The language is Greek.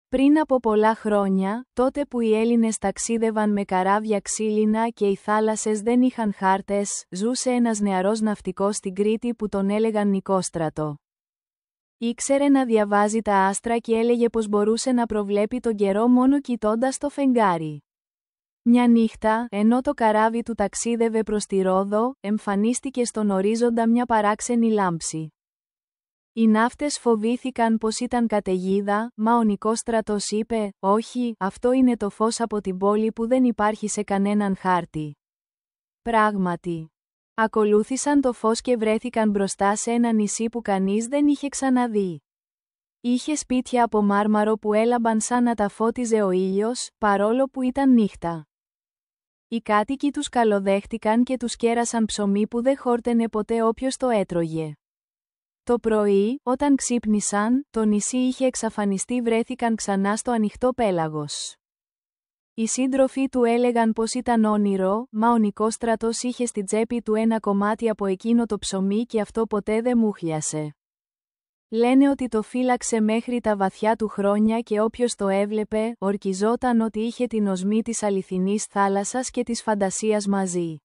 Πριν από πολλά χρόνια, τότε που οι Έλληνες ταξίδευαν με καράβια ξύλινα και οι θάλασσες δεν είχαν χάρτες, ζούσε ένας νεαρός ναυτικός στην Κρήτη που τον έλεγαν Νικόστρατο. Ήξερε να διαβάζει τα άστρα και έλεγε πως μπορούσε να προβλέπει τον καιρό μόνο κοιτώντας το φεγγάρι. Μια νύχτα, ενώ το καράβι του ταξίδευε προς τη Ρόδο, εμφανίστηκε στον ορίζοντα μια παράξενη λάμψη. Οι ναύτες φοβήθηκαν πως ήταν καταιγίδα, μα ο Νικόστρατος είπε «Όχι, αυτό είναι το φως από την πόλη που δεν υπάρχει σε κανέναν χάρτη». Πράγματι. Ακολούθησαν το φως και βρέθηκαν μπροστά σε ένα νησί που κανείς δεν είχε ξαναδεί. Είχε σπίτια από μάρμαρο που έλαμπαν σαν να τα φώτιζε ο ήλιος, παρόλο που ήταν νύχτα. Οι κάτοικοι τους καλοδέχτηκαν και τους κέρασαν ψωμί που δεν χόρτενε ποτέ όποιος το έτρωγε. Το πρωί, όταν ξύπνησαν, το νησί είχε εξαφανιστεί, βρέθηκαν ξανά στο ανοιχτό πέλαγος. Οι σύντροφοι του έλεγαν πως ήταν όνειρο, μα ο Νικόστρατος είχε στη τσέπη του ένα κομμάτι από εκείνο το ψωμί και αυτό ποτέ δεν μούχλιασε. Λένε ότι το φύλαξε μέχρι τα βαθιά του χρόνια και όποιος το έβλεπε, ορκιζόταν ότι είχε την οσμή της αληθινής θάλασσας και της φαντασίας μαζί.